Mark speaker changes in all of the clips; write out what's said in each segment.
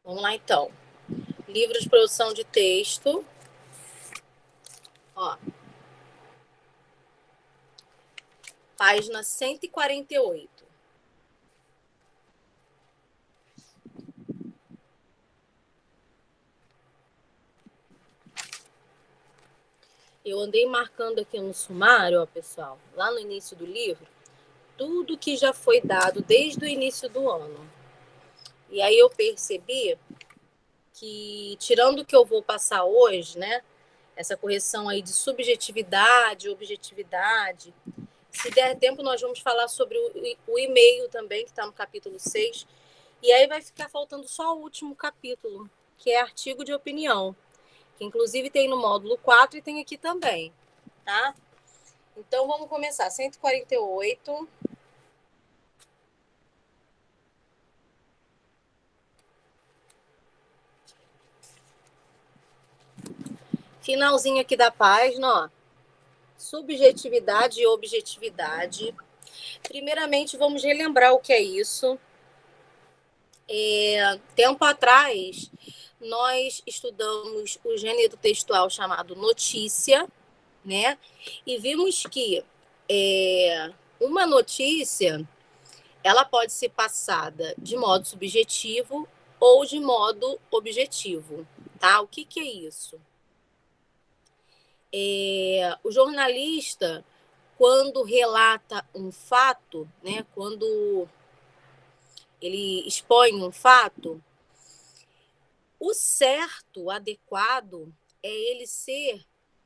Speaker 1: Vamos lá, então. Livro de produção de texto. Ó. Página 148. Eu andei marcando aqui no sumário, ó, pessoal, lá no início do livro, tudo que já foi dado desde o início do ano. E aí eu percebi que, tirando o que eu vou passar hoje, né, essa correção aí de subjetividade, objetividade, se der tempo nós vamos falar sobre o e-mail também, que está no capítulo 6, e aí vai ficar faltando só o último capítulo, que é artigo de opinião, que inclusive tem no módulo 4 e tem aqui também, tá? Então vamos começar, 148. Finalzinho aqui da página, ó. Subjetividade e objetividade. Primeiramente, vamos relembrar o que é isso. Tempo atrás, nós estudamos o gênero textual chamado notícia, né? E vimos que uma notícia, ela pode ser passada de modo subjetivo ou de modo objetivo, tá? O que é isso? O jornalista, quando relata um fato, né, quando ele expõe um fato, o certo, o adequado, é ele ser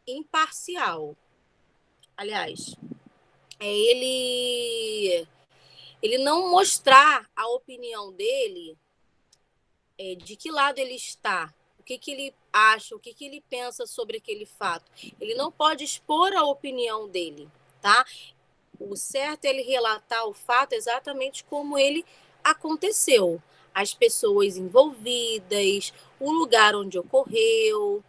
Speaker 1: imparcial. Aliás, é ele não mostrar a opinião dele, de que lado ele está, o que ele acha, o que ele pensa sobre aquele fato. Ele não pode expor a opinião dele, tá? O certo é ele relatar o fato exatamente como ele aconteceu. As pessoas envolvidas, o lugar onde ocorreu,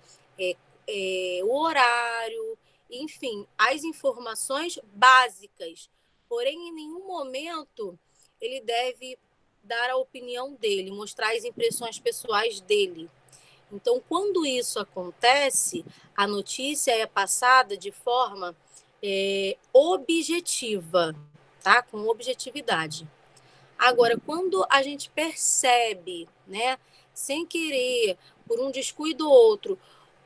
Speaker 1: o horário, enfim, as informações básicas. Porém, em nenhum momento ele deve dar a opinião dele, mostrar as impressões pessoais dele. Então, quando isso acontece, a notícia é passada de forma objetiva, tá? Com objetividade. Agora, quando a gente percebe, né, sem querer, por um descuido ou outro,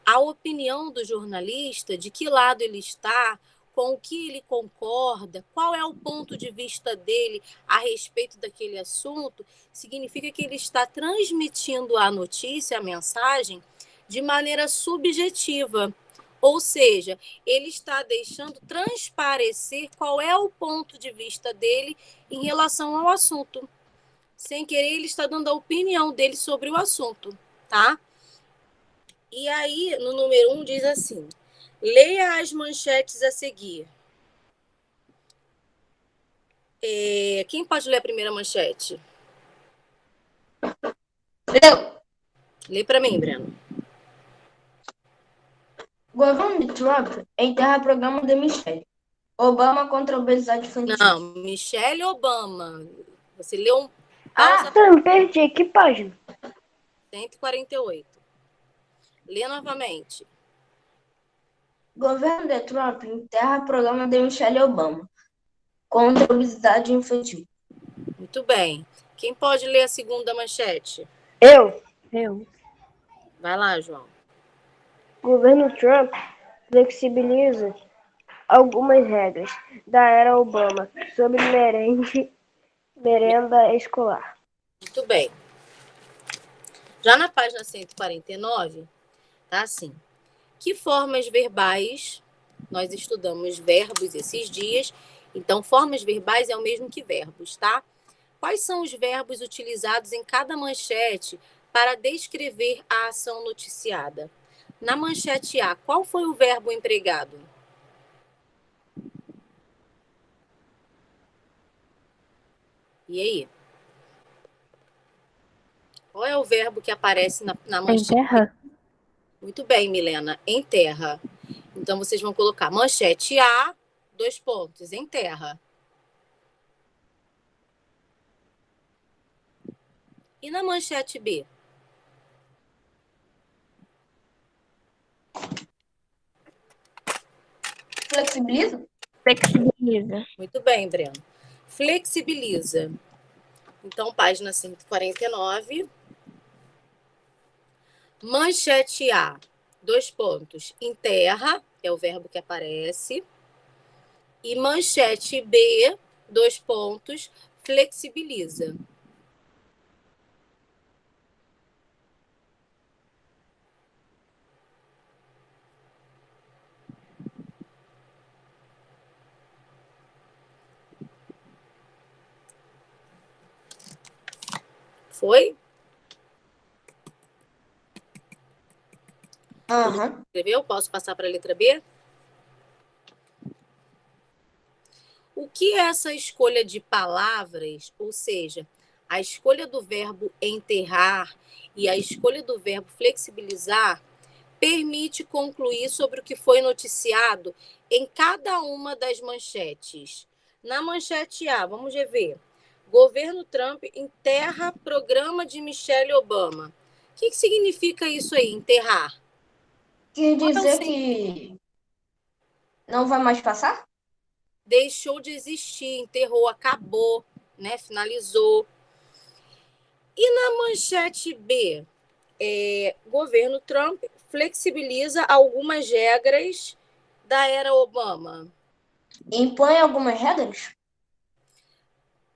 Speaker 1: a opinião do jornalista, de que lado ele está, com o que ele concorda, qual é o ponto de vista dele a respeito daquele assunto, significa que ele está transmitindo a notícia, a mensagem, de maneira subjetiva. Ou seja, ele está deixando transparecer qual é o ponto de vista dele em relação ao assunto. Sem querer, ele está dando a opinião dele sobre o assunto, tá? E aí, no número 1, diz assim: leia as manchetes a seguir. Quem pode ler a primeira manchete?
Speaker 2: Eu.
Speaker 1: Lê para mim, Breno.
Speaker 2: Governo de Trump enterra programa de Michelle Obama contra a obesidade infantil.
Speaker 1: Não, Michelle Obama. Você leu
Speaker 2: Ah,
Speaker 3: me perdi. Que página?
Speaker 1: 148. Lê novamente.
Speaker 2: Governo de Trump enterra programa de Michelle Obama contra a obesidade infantil.
Speaker 1: Muito bem. Quem pode ler a segunda manchete?
Speaker 3: Eu.
Speaker 1: Vai lá, João.
Speaker 3: Governo Trump flexibiliza algumas regras da era Obama sobre merenda escolar.
Speaker 1: Muito bem. Já na página 149, tá assim. Que formas verbais, nós estudamos verbos esses dias, então formas verbais é o mesmo que verbos, tá? Quais são os verbos utilizados em cada manchete para descrever a ação noticiada? Na manchete A, qual foi o verbo empregado? E aí? Qual é o verbo que aparece na manchete?
Speaker 3: Enterra?
Speaker 1: Muito bem, Milena, enterra. Então, vocês vão colocar manchete A, 2 pontos, enterra. E na manchete B?
Speaker 2: Flexibiliza?
Speaker 3: Flexibiliza.
Speaker 1: Muito bem, Breno. Flexibiliza. Então, página 149. Manchete A, 2 pontos, enterra, é o verbo que aparece. E manchete B, 2 pontos, flexibiliza. Foi?
Speaker 2: Aham.
Speaker 1: Escreveu? Posso passar para a letra B? O que é essa escolha de palavras, ou seja, a escolha do verbo enterrar e a escolha do verbo flexibilizar, permite concluir sobre o que foi noticiado em cada uma das manchetes? Na manchete A, vamos ver. Governo Trump enterra programa de Michelle Obama. O que significa isso aí, enterrar?
Speaker 2: Quer
Speaker 1: Qual é o
Speaker 2: dizer
Speaker 1: sentido?
Speaker 2: que não vai mais passar?
Speaker 1: Deixou de existir, enterrou, acabou, né? Finalizou. E na manchete B, governo Trump flexibiliza algumas regras da era Obama.
Speaker 2: Impõe algumas regras?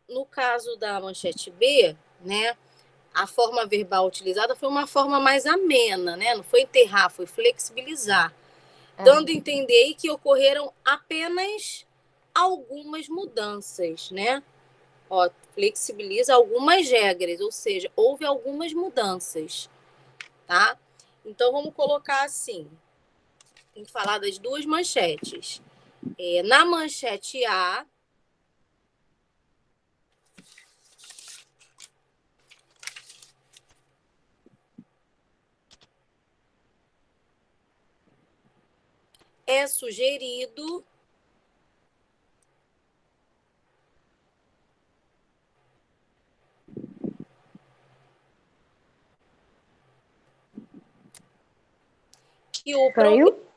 Speaker 1: No caso da manchete B, né, a forma verbal utilizada foi uma forma mais amena, né? Não foi enterrar, foi flexibilizar, dando a entender que ocorreram apenas algumas mudanças, né? Ó, flexibiliza algumas regras, ou seja, houve algumas mudanças, tá? Então vamos colocar assim, tem que falar das duas manchetes. Na manchete A, é sugerido que o programa
Speaker 3: Caiu?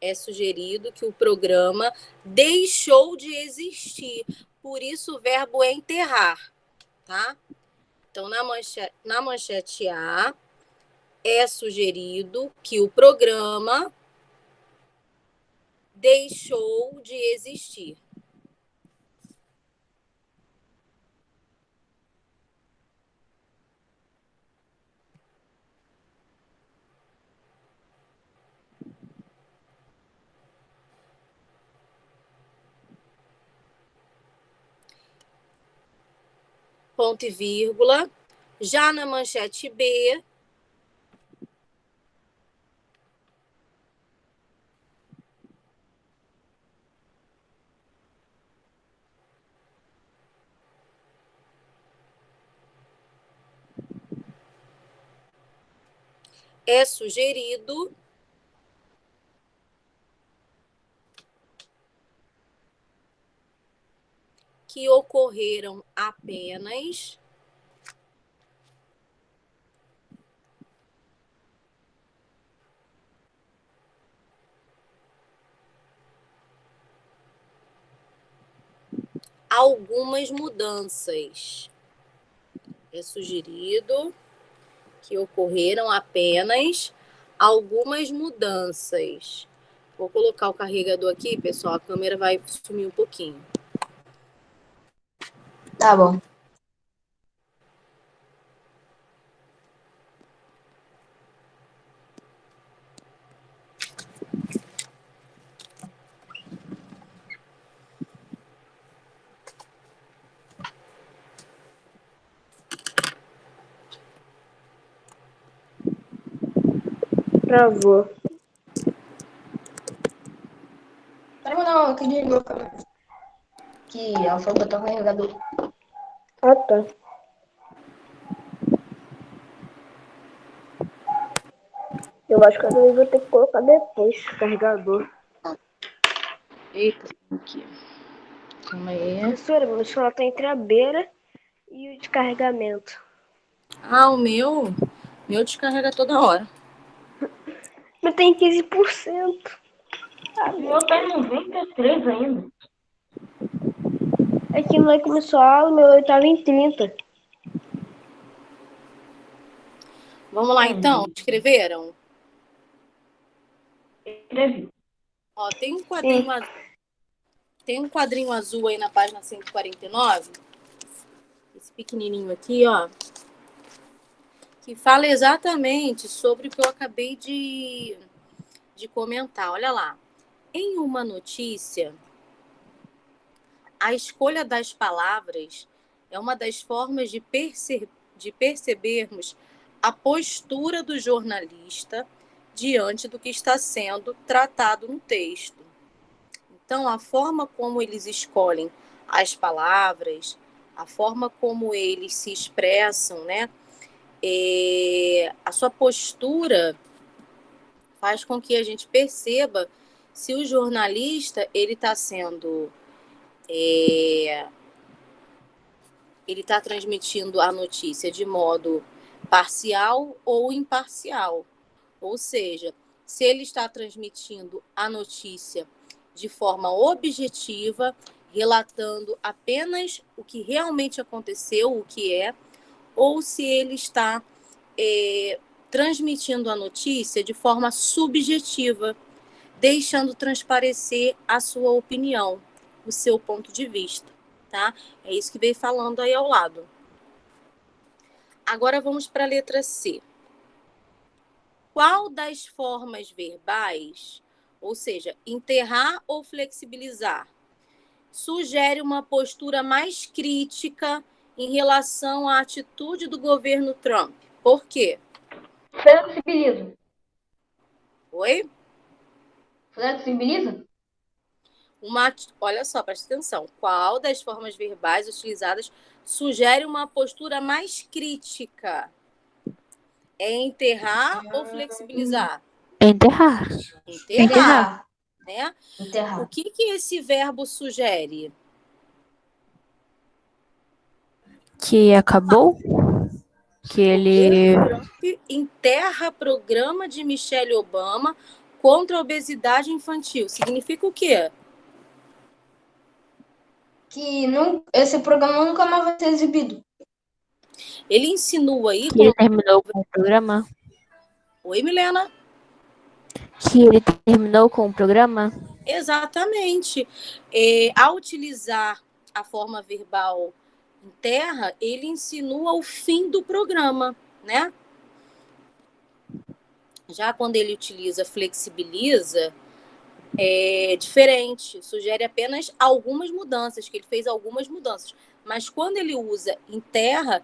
Speaker 1: é sugerido que o programa deixou de existir. Por isso o verbo é enterrar, tá? Então, na manchete A, é sugerido que o programa deixou de existir. Ponto e vírgula. Já na manchete B, é sugerido que ocorreram apenas algumas mudanças. É sugerido que ocorreram apenas algumas mudanças. Vou colocar o carregador aqui, pessoal. A câmera vai sumir um pouquinho.
Speaker 2: Tá bom.
Speaker 3: Travou.
Speaker 2: Não, que desligou, cara. Que ela foi botar o carregador.
Speaker 3: Ah, tá. Eu acho que eu vou ter que colocar depois o carregador.
Speaker 1: Eita, aqui. Calma aí.
Speaker 3: Professora, meu celular tá entre a beira e o descarregamento.
Speaker 1: Ah, o meu descarrega toda hora.
Speaker 3: Mas tem 15%.
Speaker 2: O meu tá em 93 ainda.
Speaker 3: É que vai começar a aula, meu oitavo em 30.
Speaker 1: Vamos lá, então. Escreveram?
Speaker 2: Escrevi.
Speaker 1: Ó, tem um
Speaker 3: Sim.
Speaker 1: quadrinho azul aí na página 149. Esse pequenininho aqui, ó. Que fala exatamente sobre o que eu acabei de comentar. Olha lá. Em uma notícia, a escolha das palavras é uma das formas de percebermos a postura do jornalista diante do que está sendo tratado no texto. Então, a forma como eles escolhem as palavras, a forma como eles se expressam, né? A sua postura faz com que a gente perceba se o jornalista ele está sendo ele está transmitindo a notícia de modo parcial ou imparcial. Ou seja, se ele está transmitindo a notícia de forma objetiva, relatando apenas o que realmente aconteceu, o que é, ou se ele está transmitindo a notícia de forma subjetiva, deixando transparecer a sua opinião, o seu ponto de vista, tá? É isso que veio falando aí ao lado. Agora vamos para a letra C. Qual das formas verbais, ou seja, enterrar ou flexibilizar, sugere uma postura mais crítica em relação à atitude do governo Trump? Por quê?
Speaker 2: Flexibiliza.
Speaker 1: Oi?
Speaker 2: Flexibiliza?
Speaker 1: Olha só, presta atenção. Qual das formas verbais utilizadas sugere uma postura mais crítica? É enterrar ou flexibilizar?
Speaker 4: Enterrar.
Speaker 1: Enterrar, né? O
Speaker 2: Enterrar.
Speaker 1: que esse verbo sugere?
Speaker 4: Que acabou? Que ele.
Speaker 1: Trump enterra programa de Michelle Obama contra a obesidade infantil. Significa o quê?
Speaker 2: Que esse programa nunca mais vai ser exibido.
Speaker 1: Ele insinua aí...
Speaker 4: Que ele terminou com o programa?
Speaker 1: Oi, Milena?
Speaker 4: Que ele terminou com o programa?
Speaker 1: Exatamente. Ao utilizar a forma verbal enterra, ele insinua o fim do programa, né? Já quando ele utiliza flexibiliza, é diferente, sugere apenas algumas mudanças, que ele fez algumas mudanças. Mas quando ele usa enterra,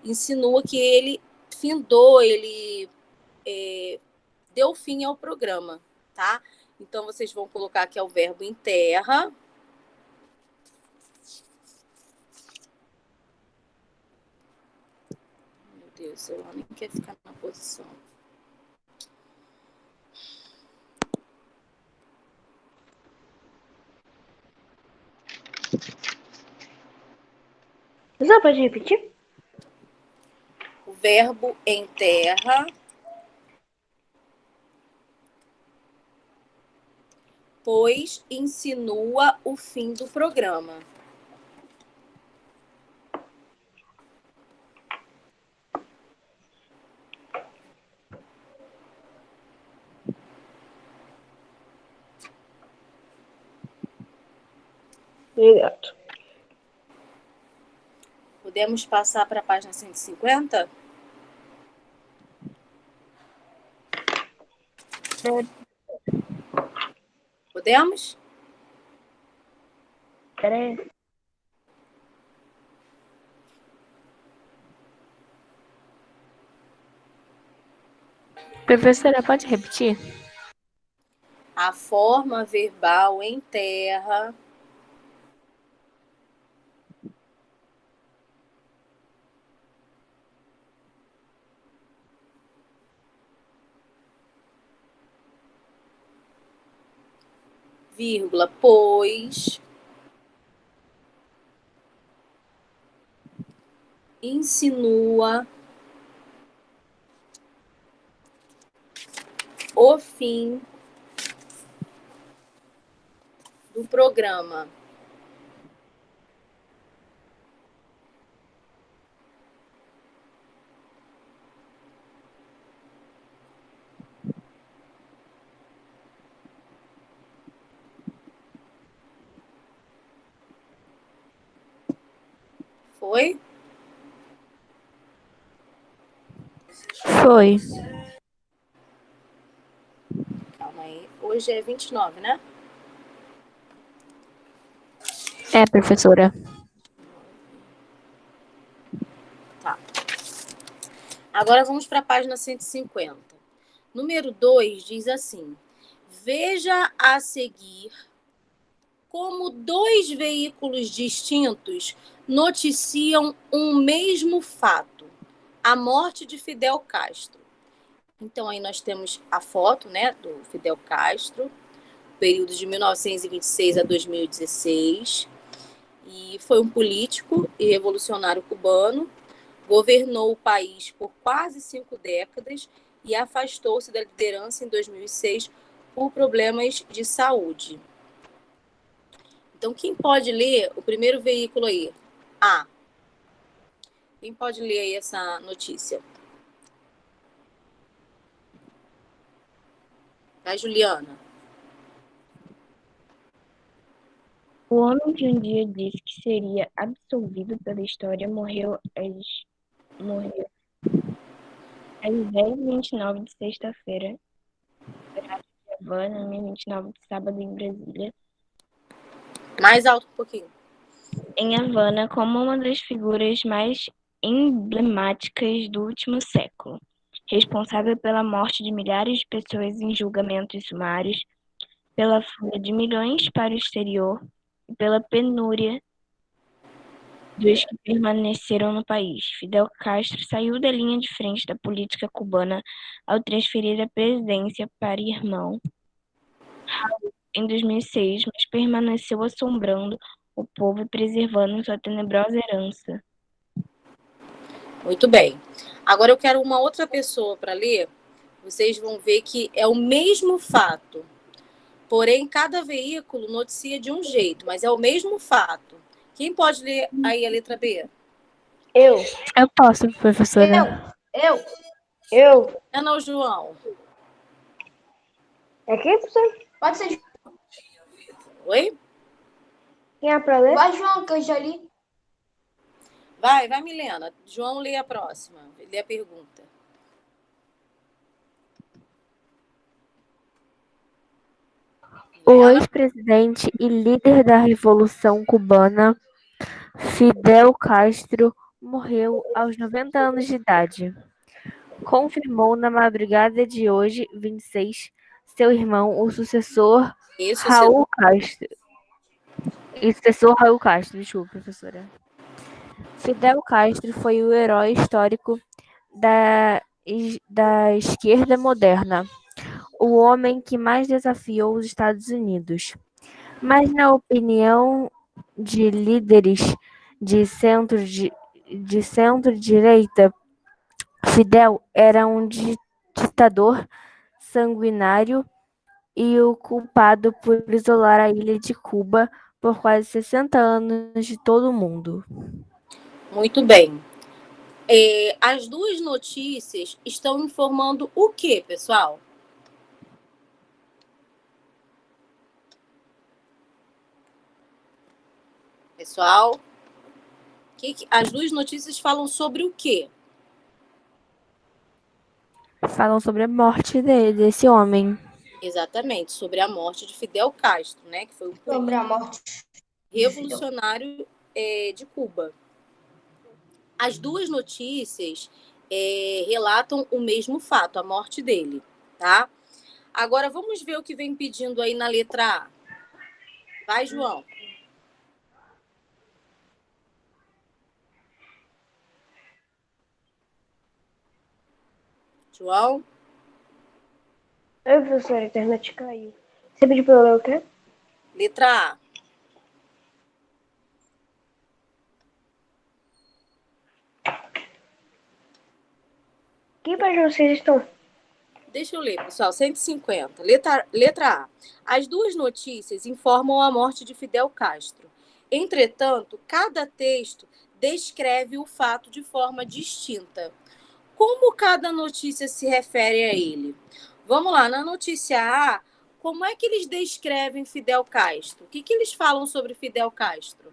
Speaker 1: insinua que ele findou, ele deu fim ao programa, tá? Então, vocês vão colocar aqui o verbo enterra. Meu Deus, o celular nem quer ficar na posição.
Speaker 3: Você pode repetir?
Speaker 1: O verbo enterra, pois insinua o fim do programa.
Speaker 3: Obrigado.
Speaker 1: Podemos passar para a página 150? Podemos?
Speaker 3: Peraí.
Speaker 4: Professora, pode repetir?
Speaker 1: A forma verbal enterra, vírgula, pois insinua o fim do programa. Foi?
Speaker 4: Foi.
Speaker 1: Calma aí. Hoje é 29, né?
Speaker 4: É, professora.
Speaker 1: Tá. Agora vamos para a página 150. Número 2 diz assim: veja a seguir como dois veículos distintos noticiam um mesmo fato, a morte de Fidel Castro. Então aí nós temos a foto, né, do Fidel Castro, período de 1926 a 2016, e foi um político e revolucionário cubano, governou o país por quase 5 décadas e afastou-se da liderança em 2006 por problemas de saúde. Então, quem pode ler o primeiro veículo aí? Ah, quem pode ler aí essa notícia? Vai, Juliana.
Speaker 3: O homem que um dia disse que seria absolvido pela história morreu às 10h29 de sexta-feira, horário de Havana, 10h29 de sábado em Brasília.
Speaker 1: Mais alto um pouquinho.
Speaker 3: Em Havana, como uma das figuras mais emblemáticas do último século, responsável pela morte de milhares de pessoas em julgamentos sumários, pela fuga de milhões para o exterior e pela penúria dos que permaneceram no país. Fidel Castro saiu da linha de frente da política cubana ao transferir a presidência para irmão Raul em 2006, mas permaneceu assombrando o povo e preservando sua tenebrosa herança.
Speaker 1: Muito bem. Agora eu quero uma outra pessoa para ler. Vocês vão ver que é o mesmo fato. Porém, cada veículo noticia de um jeito, mas é o mesmo fato. Quem pode ler aí a letra B?
Speaker 3: Eu.
Speaker 4: Eu posso, professora.
Speaker 3: Eu.
Speaker 1: É não, João.
Speaker 3: É quem, professor?
Speaker 2: Pode ser.
Speaker 1: Oi?
Speaker 3: Quem é pra ler?
Speaker 2: Vai, João, que eu já li.
Speaker 1: Vai, Milena. João lê a próxima. Lê a pergunta.
Speaker 4: O
Speaker 1: Milena?
Speaker 4: ex-presidente e líder da Revolução Cubana, Fidel Castro, morreu aos 90 anos de idade. Confirmou na madrugada de hoje, 26, seu irmão, o sucessor
Speaker 1: Isso,
Speaker 4: Raul Castro. E sucessor Raul Castro, desculpa, professora. Fidel Castro foi o herói histórico da esquerda moderna, o homem que mais desafiou os Estados Unidos. Mas, na opinião de líderes de centro-direita, Fidel era um ditador sanguinário e o culpado por isolar a ilha de Cuba por quase 60 anos de todo o mundo.
Speaker 1: muito bem. As duas notícias estão informando o quê, pessoal? Pessoal, as duas notícias falam sobre o quê?
Speaker 4: Falam sobre a morte desse homem.
Speaker 1: Exatamente, sobre a morte de Fidel Castro, né? Que foi um
Speaker 2: Sobre a morte de Fidel.
Speaker 1: revolucionário de Cuba. As duas notícias relatam o mesmo fato, a morte dele, tá? Agora vamos ver o que vem pedindo aí na letra A. Vai, João. João?
Speaker 3: Oi, professora, a internet caiu. Você pediu pra eu ler o quê?
Speaker 1: Letra A.
Speaker 3: Que página vocês estão?
Speaker 1: Deixa eu ler, pessoal. 150. Letra A. As duas notícias informam a morte de Fidel Castro. Entretanto, cada texto descreve o fato de forma distinta. Como cada notícia se refere a ele? Vamos lá, na notícia A, como é que eles descrevem Fidel Castro? O que eles falam sobre Fidel Castro?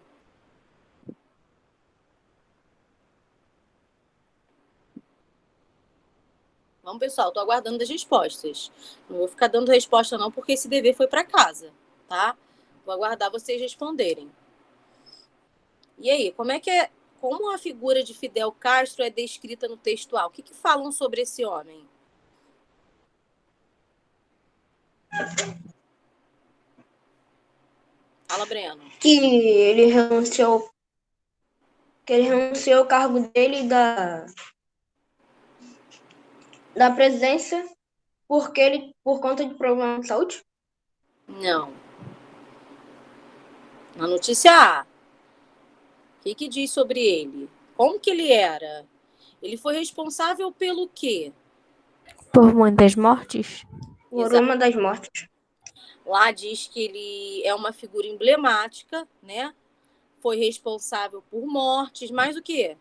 Speaker 1: Vamos, pessoal, estou aguardando as respostas. Não vou ficar dando resposta não, porque esse dever foi para casa, tá? Vou aguardar vocês responderem. E aí, como a figura de Fidel Castro é descrita no textual? O que falam sobre esse homem? Fala, Breno.
Speaker 2: Que ele renunciou ao cargo dele da presidência por conta de problema de saúde?
Speaker 1: Não. Na notícia A, o que diz sobre ele? Como que ele era? Ele foi responsável pelo quê?
Speaker 4: Por muitas mortes?
Speaker 2: Por uma das mortes.
Speaker 1: Lá diz que ele é uma figura emblemática, né? Foi responsável por mortes, mais o quê?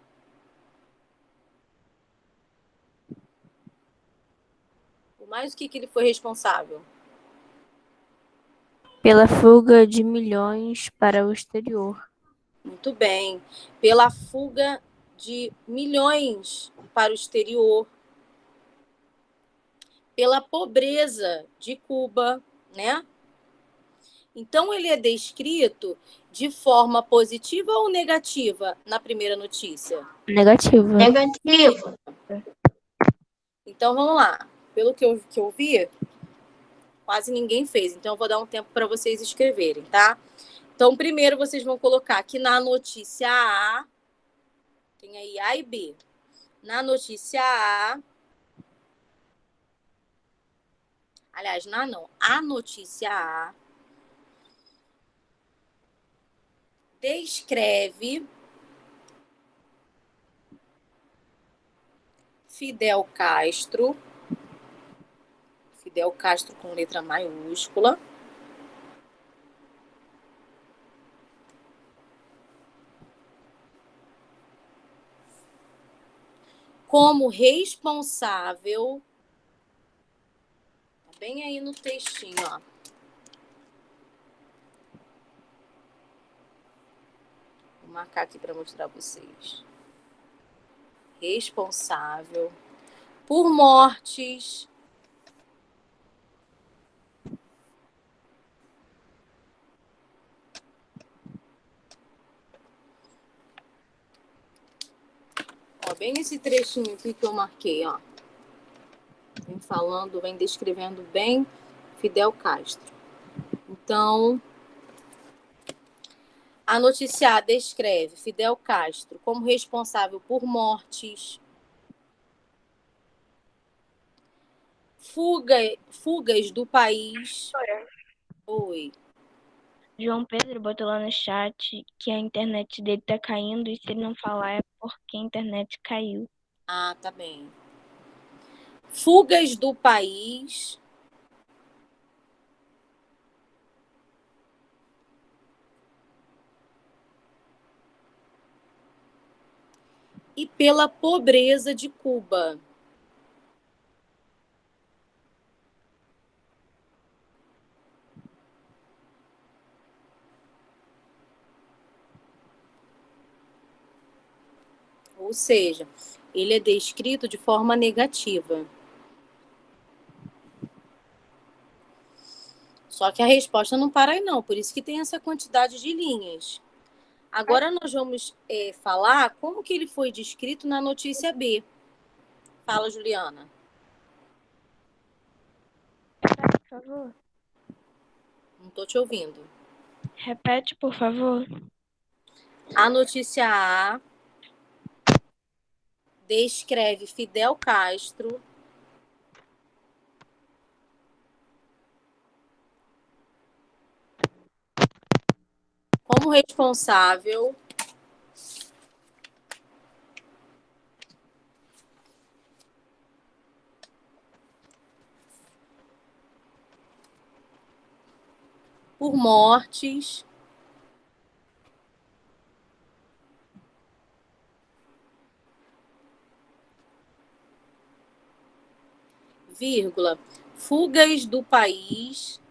Speaker 1: Por mais o que ele foi responsável?
Speaker 4: Pela fuga de milhões para o exterior.
Speaker 1: Muito bem. Pela fuga de milhões para o exterior. Pela pobreza de Cuba, né? Então, ele é descrito de forma positiva ou negativa na primeira notícia?
Speaker 4: Negativa.
Speaker 2: Negativo.
Speaker 1: Então, vamos lá. Pelo que eu vi, quase ninguém fez. Então, eu vou dar um tempo para vocês escreverem, tá? Então, primeiro vocês vão colocar aqui na notícia A, tem aí A e B. Na notícia A, aliás, a notícia A descreve Fidel Castro com letra maiúscula, como responsável, tá bem aí no textinho, ó. Vou marcar aqui para mostrar para vocês. Responsável por mortes ó, bem esse trechinho aqui que eu marquei, ó. Vem descrevendo bem Fidel Castro. Então, a notícia A descreve Fidel Castro como responsável por mortes, fugas do país. Oi.
Speaker 3: João Pedro botou lá no chat que a internet dele tá caindo e se ele não falar é porque a internet caiu.
Speaker 1: Ah, tá bem. Fugas do país. E pela pobreza de Cuba. Ou seja, ele é descrito de forma negativa. Só que a resposta não para aí, não. Por isso que tem essa quantidade de linhas. Agora nós vamos falar como que ele foi descrito na notícia B. Fala, Juliana.
Speaker 3: Por favor.
Speaker 1: Não estou te ouvindo.
Speaker 3: Repete, por favor.
Speaker 1: A notícia A descreve Fidel Castro como responsável por mortes, vírgula, fugas do país,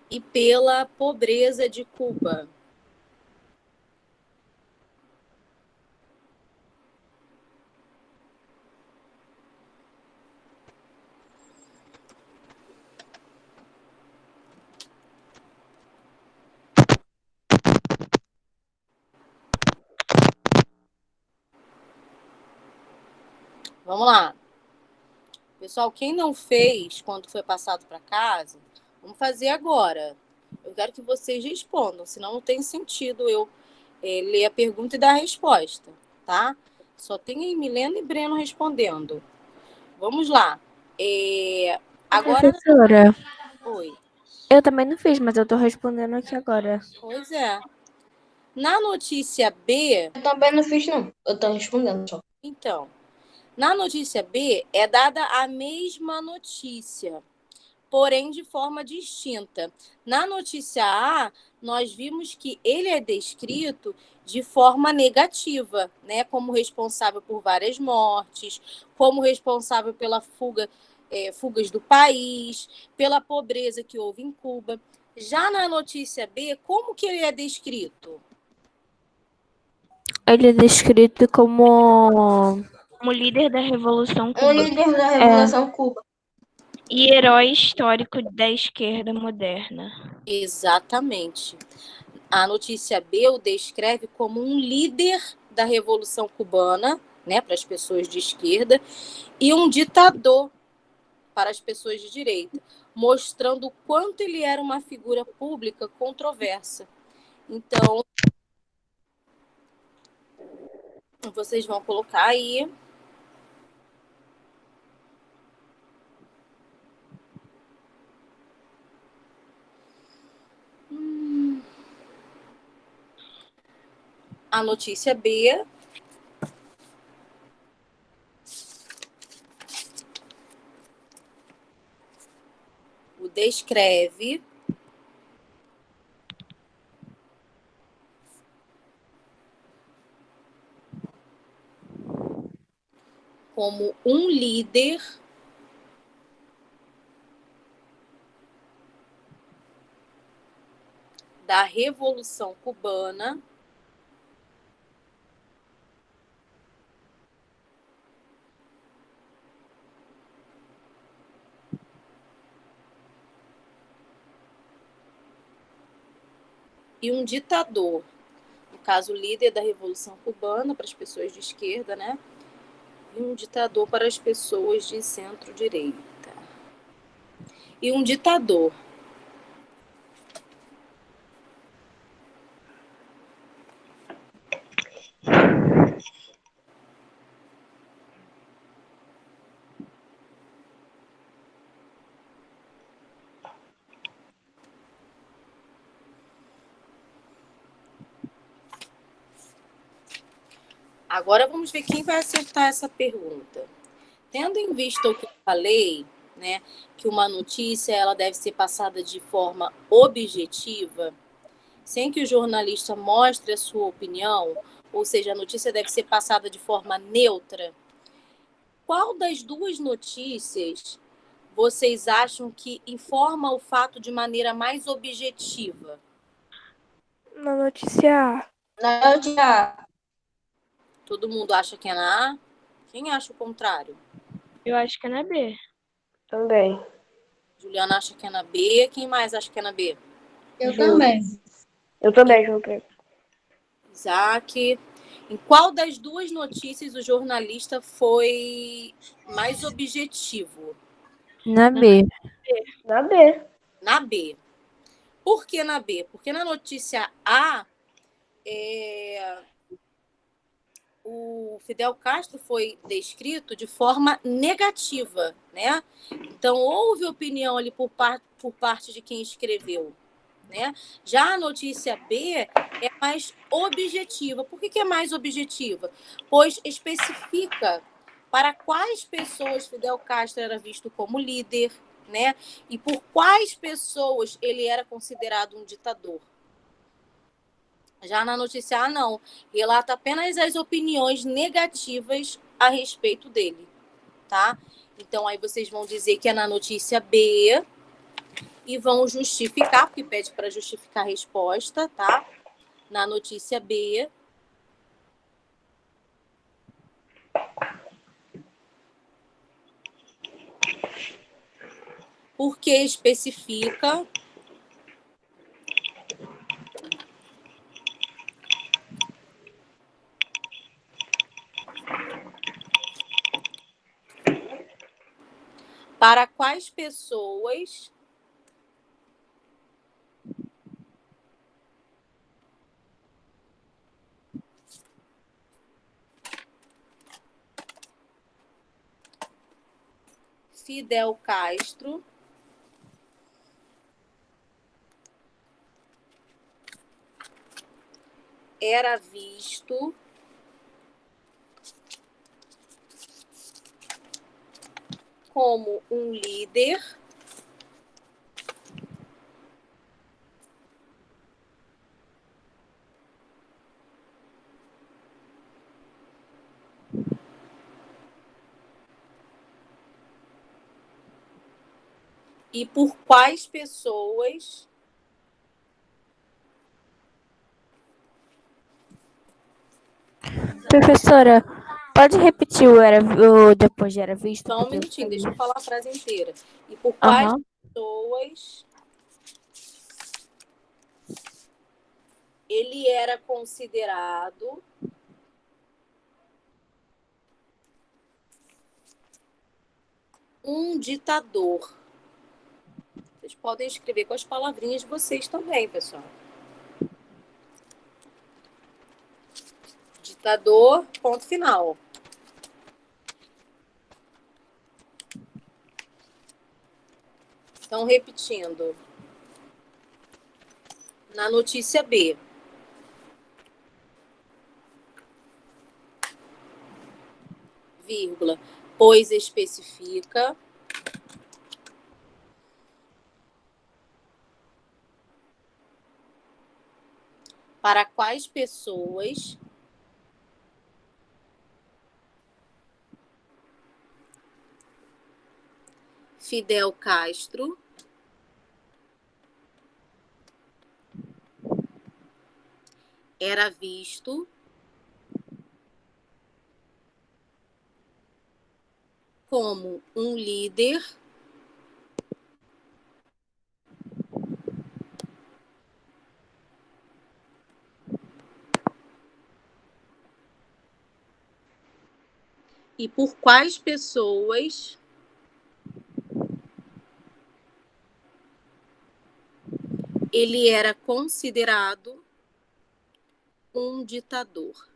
Speaker 1: e pela pobreza de Cuba. Vamos lá. Pessoal, quem não fez quando foi passado para casa, vamos fazer agora. Eu quero que vocês respondam, senão não tem sentido eu ler a pergunta e dar a resposta, tá? Só tem aí Milena e Breno respondendo. Vamos lá. Agora.
Speaker 4: Professora,
Speaker 1: Oi.
Speaker 4: eu também não fiz, mas eu tô respondendo aqui agora.
Speaker 1: Pois é. Na notícia B,
Speaker 2: Eu também não fiz, não. Eu tô respondendo só.
Speaker 1: então, na notícia B é dada a mesma notícia, porém de forma distinta. Na notícia A, nós vimos que ele é descrito de forma negativa, né? Como responsável por várias mortes, como responsável pela fugas do país, pela pobreza que houve em Cuba. Já na notícia B, como que ele é descrito?
Speaker 4: Ele é descrito como
Speaker 3: Como líder da Revolução
Speaker 2: O
Speaker 3: Cubana
Speaker 2: líder da Revolução Cuba.
Speaker 3: e herói histórico da esquerda moderna.
Speaker 1: Exatamente. A notícia B o descreve como um líder da Revolução Cubana, né, para as pessoas de esquerda, e um ditador para as pessoas de direita, mostrando o quanto ele era uma figura pública controversa. Então, vocês vão colocar aí. A notícia B o descreve como um líder da Revolução Cubana e um ditador. No caso, o líder da Revolução Cubana para as pessoas de esquerda, né? E um ditador para as pessoas de centro-direita. E um ditador. Agora vamos ver quem vai acertar essa pergunta. Tendo em vista o que eu falei, né, que uma notícia ela deve ser passada de forma objetiva, sem que o jornalista mostre a sua opinião, ou seja, a notícia deve ser passada de forma neutra. Qual das duas notícias vocês acham que informa o fato de maneira mais objetiva?
Speaker 4: na notícia A.
Speaker 2: Na notícia
Speaker 1: Todo mundo acha que é na A? Quem acha o contrário?
Speaker 3: Eu acho que é na B.
Speaker 2: também.
Speaker 1: Juliana acha que é na B. Quem mais acha que é na B?
Speaker 2: Eu também. Eu também, João Pedro.
Speaker 1: Isaac. Em qual das duas notícias o jornalista foi mais objetivo?
Speaker 4: Na B.
Speaker 2: Na B.
Speaker 1: Na B. Por que na B? Porque na notícia A, o Fidel Castro foi descrito de forma negativa, né? Então, houve opinião ali por parte de quem escreveu, né? Já a notícia B é mais objetiva. Por que é mais objetiva? Pois especifica para quais pessoas Fidel Castro era visto como líder, né? E por quais pessoas ele era considerado um ditador. Já na notícia A, não. Relata apenas as opiniões negativas a respeito dele, tá? Então, aí vocês vão dizer que é na notícia B e vão justificar, porque pede para justificar a resposta, tá? Na notícia B. Porque especifica para quais pessoas Fidel Castro era visto como um líder e por quais pessoas
Speaker 4: Professora, pode repetir o depois de era visto?
Speaker 1: só um
Speaker 4: Porque eu
Speaker 1: minutinho,
Speaker 4: sei.
Speaker 1: deixa eu falar a frase inteira. E por quais
Speaker 4: Aham.
Speaker 1: pessoas ele era considerado um ditador. Vocês podem escrever com as palavrinhas de vocês também, pessoal. Ditador, ponto final. Então, repetindo. Na notícia B. Vírgula. Pois especifica para quais pessoas Fidel Castro era visto como um líder e por quais pessoas ele era considerado um ditador.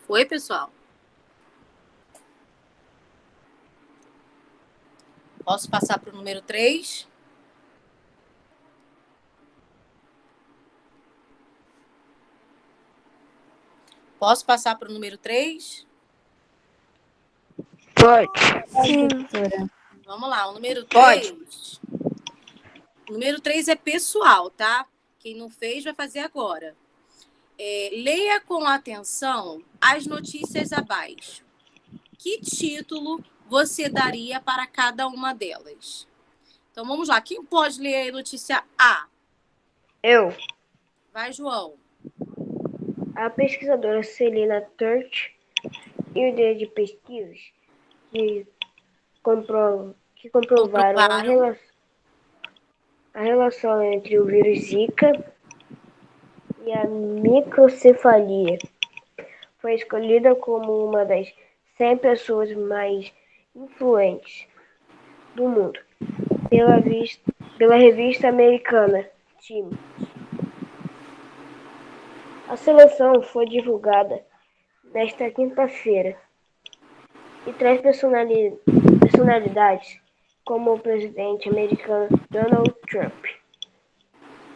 Speaker 1: Foi, pessoal? Posso passar para o número 3? Posso passar para o número 3?
Speaker 2: Pode.
Speaker 4: Sim, professora.
Speaker 1: Vamos lá, o número
Speaker 2: Pode.
Speaker 1: 3. O número 3 é pessoal, tá? Quem não fez vai fazer agora. Leia com atenção as notícias abaixo. Que título você daria para cada uma delas? Então vamos lá. Quem pode ler a notícia A?
Speaker 2: Eu.
Speaker 1: Vai, João.
Speaker 2: A pesquisadora Celina Turt e o dia de pesquisas que comprovaram a relação.
Speaker 5: A relação entre o vírus Zika e a microcefalia foi escolhida como uma das 100 pessoas mais influentes do mundo pela revista americana Time. A seleção foi divulgada nesta quinta-feira e traz personalidades como o presidente americano Donald Trump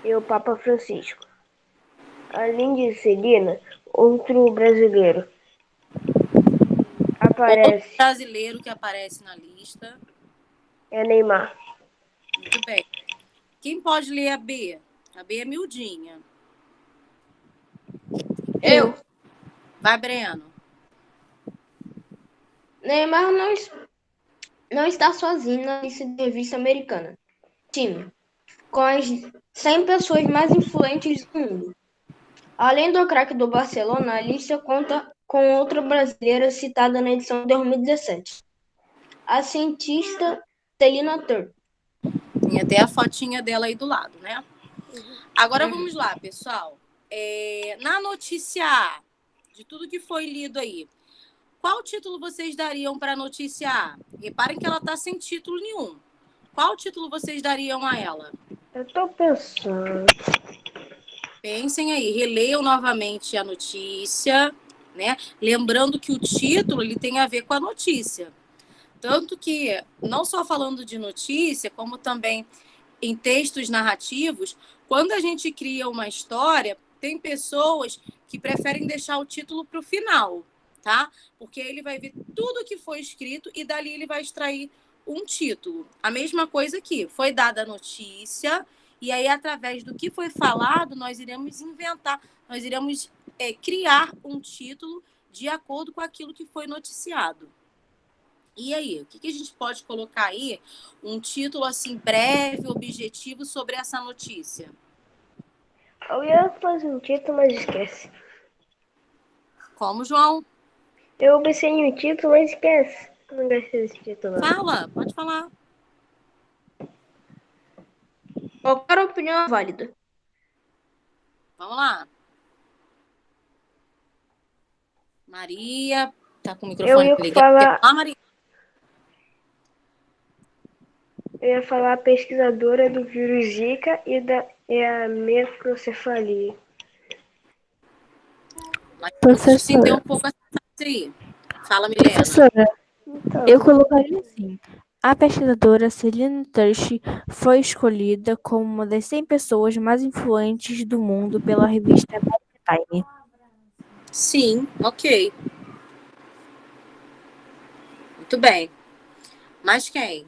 Speaker 5: e o Papa Francisco. Além de Celina, outro brasileiro
Speaker 1: Outro brasileiro que aparece na lista
Speaker 5: é Neymar.
Speaker 1: Muito bem. Quem pode ler a B? A B é miudinha.
Speaker 2: Eu.
Speaker 1: Vai, Breno.
Speaker 2: Neymar não está sozinho na lista de revista americana. Time, com as 100 pessoas mais influentes do mundo. Além do craque do Barcelona, a lista conta com outra brasileira citada na edição de 2017. A cientista Celina Turner.
Speaker 1: Tem até a fotinha dela aí do lado, né? Agora vamos lá, pessoal. Na notícia A, de tudo que foi lido aí, qual título vocês dariam para a notícia A? Reparem que ela está sem título nenhum. Qual título vocês dariam a ela?
Speaker 5: Eu tô pensando.
Speaker 1: Pensem aí, releiam novamente a notícia, né? Lembrando que o título ele tem a ver com a notícia. Tanto que, não só falando de notícia, como também em textos narrativos, quando a gente cria uma história, tem pessoas que preferem deixar o título para o final, tá? Porque ele vai ver tudo que foi escrito e dali ele vai extrair um título. A mesma coisa aqui, foi dada a notícia e aí, através do que foi falado, nós iremos inventar, nós iremos criar um título de acordo com aquilo que foi noticiado. E aí, o que a gente pode colocar aí? Um título assim breve, objetivo sobre essa notícia.
Speaker 5: Eu ia fazer um título, mas esquece.
Speaker 1: Como, João?
Speaker 5: Eu pensei em um título, mas esquece. Eu não gostei desse título.
Speaker 1: Fala, pode falar.
Speaker 2: Qualquer opinião é válida.
Speaker 1: Vamos lá. Maria, tá com o microfone ligado? Maria.
Speaker 5: Eu ia falar a pesquisadora do vírus Zika e a microcefalia.
Speaker 1: Professora. Se entender um pouco assim. Fala, Milena.
Speaker 4: Professora, eu colocaria assim. A pesquisadora Celina Turner foi escolhida como uma das 100 pessoas mais influentes do mundo pela revista Time.
Speaker 1: Sim, ok. Muito bem. Mais quem?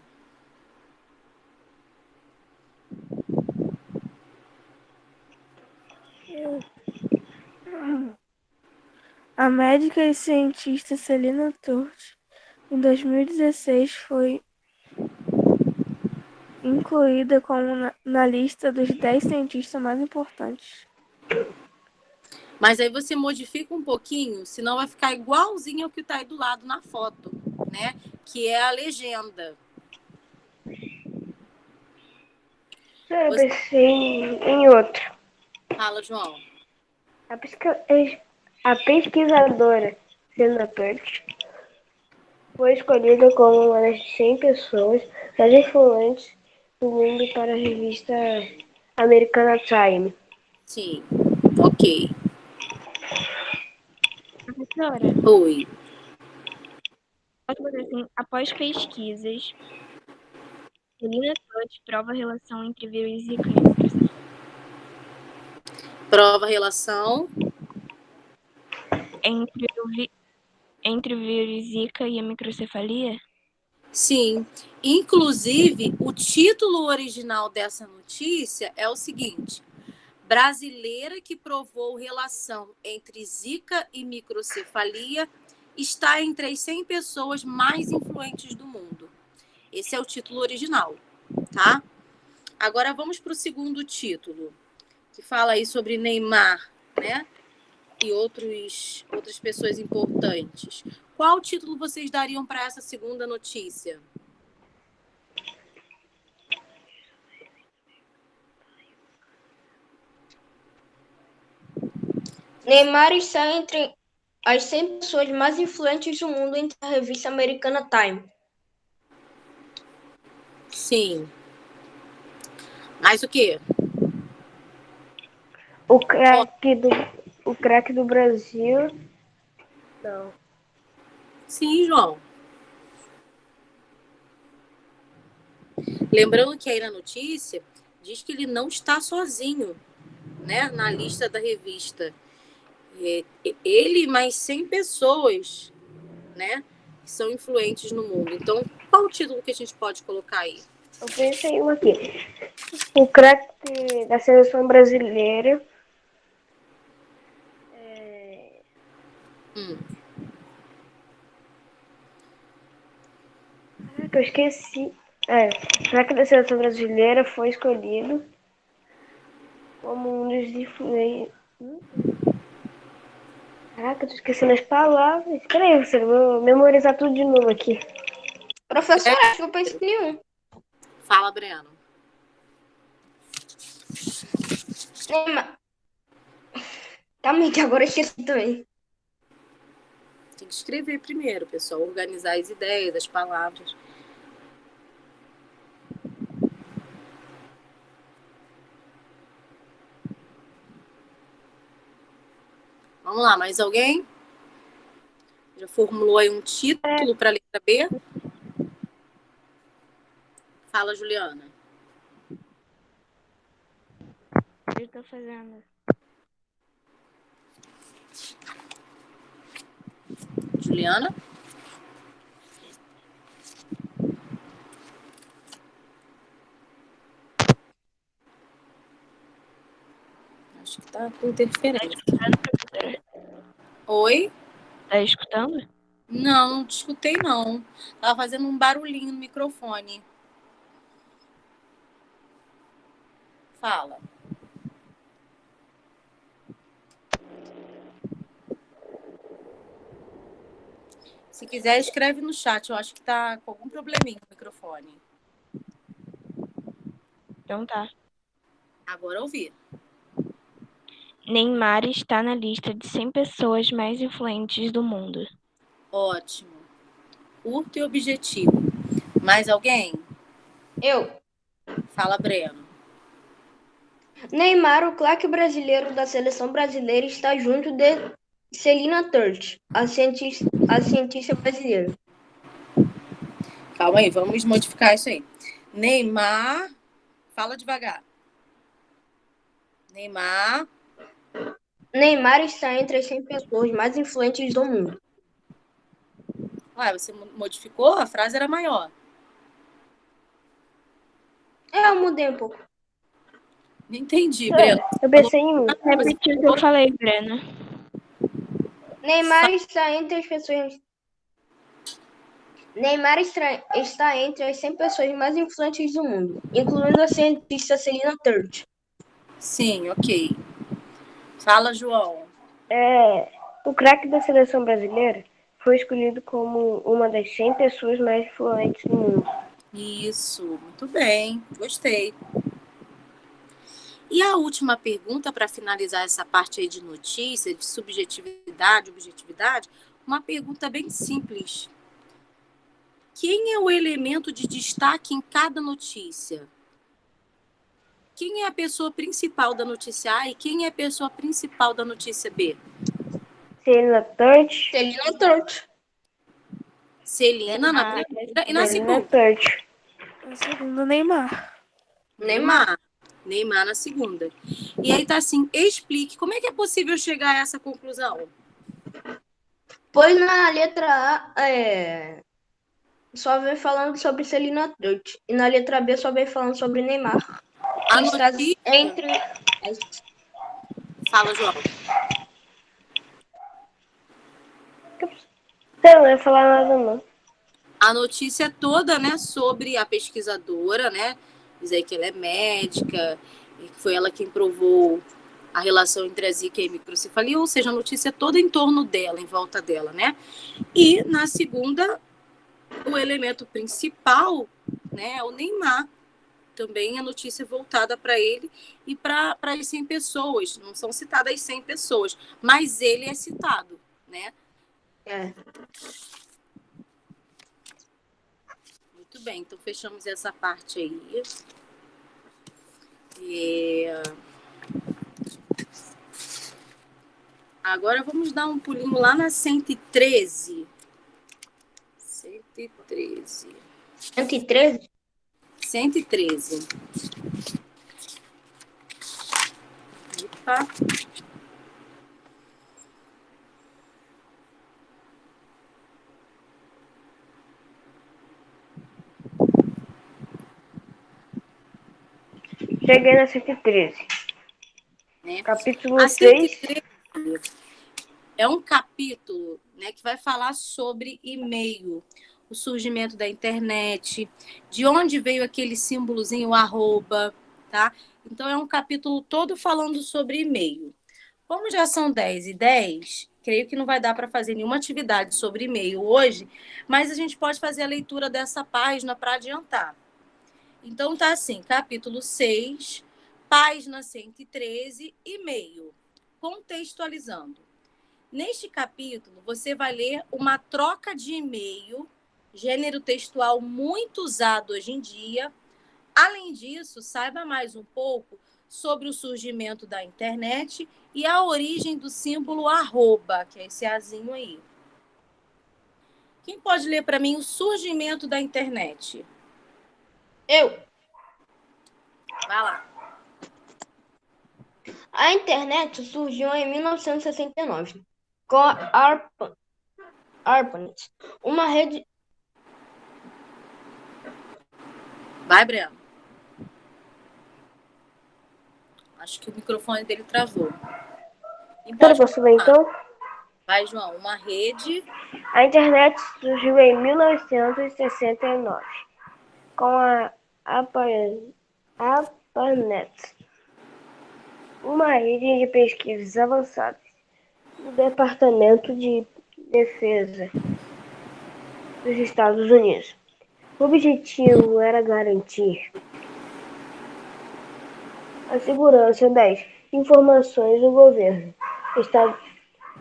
Speaker 6: A médica e cientista Celina Turner, em 2016, foi incluída como na lista dos 10 cientistas mais importantes.
Speaker 1: Mas aí você modifica um pouquinho, senão vai ficar igualzinho ao que está aí do lado na foto, né? Que é a legenda.
Speaker 5: Eu pensei em outro.
Speaker 1: Fala, João.
Speaker 5: A pesquisadora Celina Turner foi escolhida como uma das 100 pessoas mais influentes do mundo para a revista americana Time.
Speaker 1: Sim, ok.
Speaker 3: Professora,
Speaker 1: Oi.
Speaker 3: posso dizer assim, após pesquisas, Celina Turner prova a relação entre vírus Zika e microcefalia.
Speaker 1: Prova a relação
Speaker 3: entre o vírus Zika e a microcefalia?
Speaker 1: Sim. Inclusive, o título original dessa notícia é o seguinte: brasileira que provou relação entre Zika e microcefalia está entre as 100 pessoas mais influentes do mundo. Esse é o título original, tá? Agora vamos para o segundo título, que fala aí sobre Neymar, né? E outras pessoas importantes. Qual título vocês dariam para essa segunda notícia?
Speaker 2: Neymar está entre as 100 pessoas mais influentes do mundo entre a revista americana Time.
Speaker 1: Sim. Mais o quê?
Speaker 5: O craque do Brasil. Não.
Speaker 1: Sim, João. Lembrando que aí na notícia diz que ele não está sozinho, né, na lista da revista. Ele e mais 100 pessoas, né, que são influentes no mundo. Então, qual o título que a gente pode colocar aí?
Speaker 5: Eu pensei em um aqui. O craque da seleção brasileira. Caraca, eu esqueci. O craque da seleção brasileira foi escolhido como um dos influentes. Caraca, eu tô esquecendo as palavras. Peraí, eu vou memorizar tudo de novo aqui.
Speaker 2: Professor, acho que eu pensei em um.
Speaker 1: Fala, Breno.
Speaker 2: Neymar. Calma que agora eu esqueci também.
Speaker 1: Tem que escrever primeiro, pessoal. Organizar as ideias, as palavras. Vamos lá, mais alguém? Já formulou aí um título para a letra B? Fala, Juliana.
Speaker 3: Eu tô fazendo.
Speaker 1: Juliana? Acho que tá com interferência. Oi?
Speaker 3: Tá escutando?
Speaker 1: Não, não te escutei, não. Tava fazendo um barulhinho no microfone. Fala. Se quiser, escreve no chat. Eu acho que tá com algum probleminha no microfone.
Speaker 3: Então tá.
Speaker 1: Agora ouvi.
Speaker 3: Neymar está na lista de 100 pessoas mais influentes do mundo.
Speaker 1: Ótimo. Curto e objetivo. Mais alguém?
Speaker 2: Eu.
Speaker 1: Fala, Breno.
Speaker 2: Neymar, o craque brasileiro da seleção brasileira, está junto de Celina Turch, a cientista brasileira.
Speaker 1: Calma aí, vamos modificar isso aí. Neymar. Fala devagar. Neymar.
Speaker 2: Neymar está entre as 100 pessoas mais influentes do mundo.
Speaker 1: Ué, você modificou? A frase era maior.
Speaker 2: Eu mudei um pouco.
Speaker 1: Não entendi, Breno.
Speaker 5: Eu pensei em um.
Speaker 3: Repetiu o que eu falei, Brena.
Speaker 2: Neymar está entre as pessoas. Neymar está entre as 100 pessoas mais influentes do mundo, incluindo a cientista Celina Turch.
Speaker 1: Sim, ok. Fala, João.
Speaker 5: O craque da seleção brasileira foi escolhido como uma das 100 pessoas mais influentes do mundo.
Speaker 1: Isso, muito bem. Gostei. E a última pergunta, para finalizar essa parte aí de notícia, de subjetividade, objetividade, uma pergunta bem simples. Quem é o elemento de destaque em cada notícia? Quem é a pessoa principal da notícia A e quem é a pessoa principal da notícia B?
Speaker 5: Celina Turch.
Speaker 2: Celina Turch.
Speaker 1: Celina na primeira e na
Speaker 5: Celina
Speaker 1: segunda.
Speaker 5: Turch.
Speaker 6: O segundo, Neymar.
Speaker 1: Neymar na segunda. E aí tá assim, explique como é que é possível chegar a essa conclusão?
Speaker 2: Pois na letra A só vem falando sobre Celina Turch. E na letra B só vem falando sobre Neymar.
Speaker 1: A
Speaker 2: Está
Speaker 1: notícia...
Speaker 2: entre...
Speaker 1: Fala, João.
Speaker 5: Não ia falar nada, não.
Speaker 1: A notícia toda, né, sobre a pesquisadora, né? Diz aí que ela é médica, e que foi ela quem provou a relação entre a zika e a microcefalia, ou seja, a notícia toda em torno dela, em volta dela, né? E na segunda, o elemento principal, né, é o Neymar, também a notícia voltada para ele e para as 100 pessoas. Não são citadas as 100 pessoas, mas ele é citado, né? Muito bem, então fechamos essa parte aí. Agora vamos dar um pulinho lá na 113. 113.
Speaker 2: 113?
Speaker 1: 113. Opa.
Speaker 5: Cheguei na 113.
Speaker 1: Né?
Speaker 5: Capítulo
Speaker 1: A
Speaker 5: 6.
Speaker 1: 113 é um capítulo, né, que vai falar sobre e-mail, o surgimento da internet, de onde veio aquele símbolozinho arroba, tá? Então é um capítulo todo falando sobre e-mail. Como já são 10h10, creio que não vai dar para fazer nenhuma atividade sobre e-mail hoje, mas a gente pode fazer a leitura dessa página para adiantar. Então tá assim, capítulo 6, página 113, e-mail, contextualizando. Neste capítulo, você vai ler uma troca de e-mail, gênero textual muito usado hoje em dia. Além disso, saiba mais um pouco sobre o surgimento da internet e a origem do símbolo arroba, que é esse azinho aí. Quem pode ler para mim o surgimento da internet?
Speaker 2: Eu.
Speaker 1: Vai lá.
Speaker 2: A internet surgiu em 1969 com a ARPANET, uma rede.
Speaker 1: Vai, Breno. Acho que o microfone dele travou.
Speaker 5: Eu posso ver então?
Speaker 1: Vai, João. Uma rede.
Speaker 5: A internet surgiu em 1969 com a ARPANET, uma rede de pesquisas avançadas do Departamento de Defesa dos Estados Unidos. O objetivo era garantir a segurança das informações do governo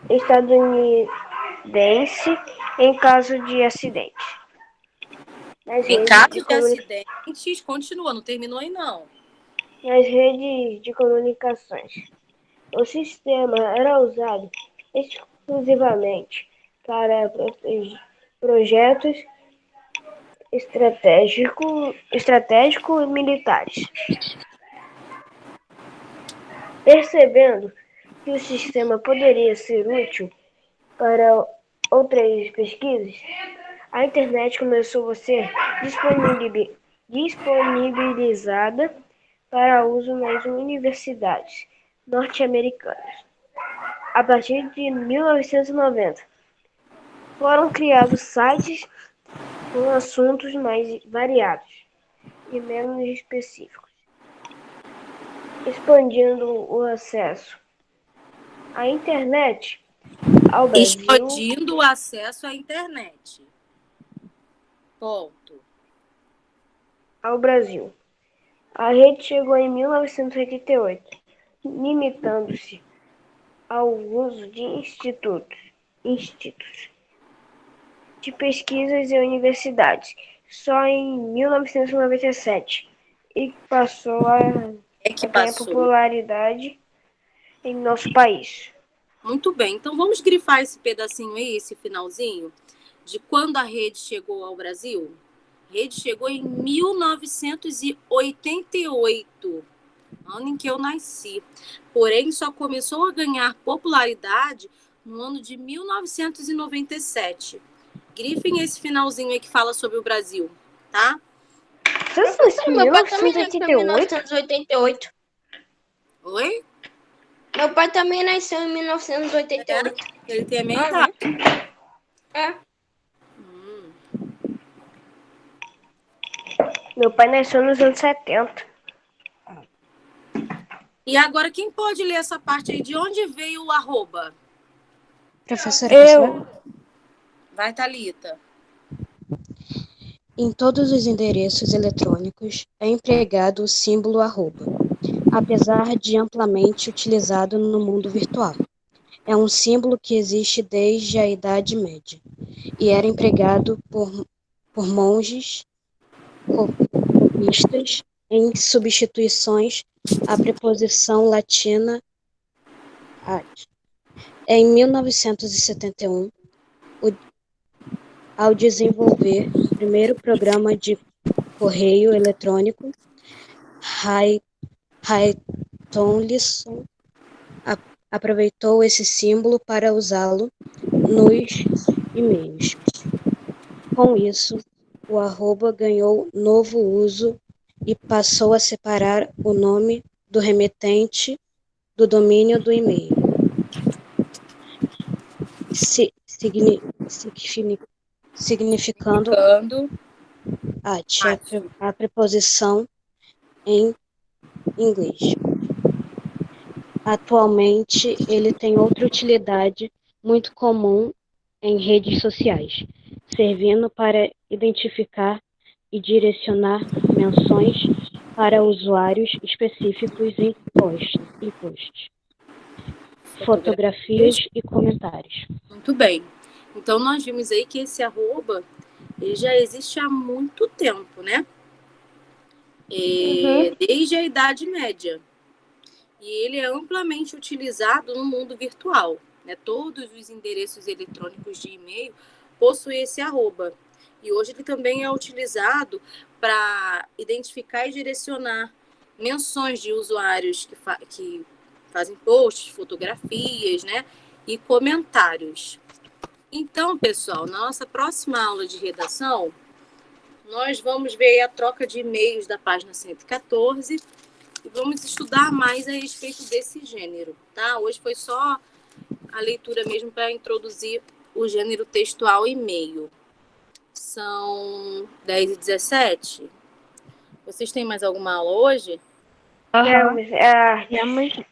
Speaker 5: estadunidense em caso de acidente.
Speaker 1: Em caso de acidentes, continua, não terminou aí não.
Speaker 5: Nas redes de comunicações, o sistema era usado exclusivamente para projetos estratégicos e militares. Percebendo que o sistema poderia ser útil para outras pesquisas, a internet começou a ser disponibilizada para uso nas universidades norte-americanas. A partir de 1990, foram criados sites com assuntos mais variados e menos específicos, expandindo o acesso à internet ao Brasil.
Speaker 1: Expandindo o acesso à internet. Ponto.
Speaker 5: Ao Brasil. A rede chegou em 1988, limitando-se ao uso de institutos de pesquisas e universidades, só em 1997, e passou a ganhar popularidade em nosso país.
Speaker 1: Muito bem, então vamos grifar esse pedacinho aí, esse finalzinho, de quando a rede chegou ao Brasil. A rede chegou em 1988, ano em que eu nasci. Porém, só começou a ganhar popularidade no ano de 1997. Grifem esse finalzinho aí que fala sobre o Brasil, tá?
Speaker 2: Meu pai também nasceu em 1988.
Speaker 1: Oi?
Speaker 2: Meu pai também nasceu em 1988.
Speaker 1: Ele tem a minha idade.
Speaker 5: Meu pai nasceu nos anos 70.
Speaker 1: E agora, quem pode ler essa parte aí? De onde veio o arroba?
Speaker 7: Professora.
Speaker 6: Eu.
Speaker 1: Vai, Thalita.
Speaker 7: Em todos os endereços eletrônicos é empregado o símbolo arroba, apesar de amplamente utilizado no mundo virtual. É um símbolo que existe desde a Idade Média e era empregado por monges copistas em substituições à preposição latina ad. Em 1971, ao desenvolver o primeiro programa de correio eletrônico, Tomlinson aproveitou esse símbolo para usá-lo nos e-mails. Com isso, o arroba ganhou novo uso e passou a separar o nome do remetente do domínio do e-mail, significando a preposição em inglês. Atualmente, ele tem outra utilidade muito comum em redes sociais, servindo para identificar e direcionar menções para usuários específicos em posts, fotografias e comentários.
Speaker 1: Muito bem. Então, nós vimos aí que esse arroba ele já existe há muito tempo, né? Desde a Idade Média. E ele é amplamente utilizado no mundo virtual, né? Todos os endereços eletrônicos de e-mail possuem esse arroba. E hoje ele também é utilizado para identificar e direcionar menções de usuários que fazem posts, fotografias, né? E comentários. Então, pessoal, na nossa próxima aula de redação, nós vamos ver a troca de e-mails da página 114 e vamos estudar mais a respeito desse gênero, tá? Hoje foi só a leitura mesmo para introduzir o gênero textual e-mail. São 10h17. Vocês têm mais alguma aula hoje?
Speaker 5: Temos,
Speaker 3: Temos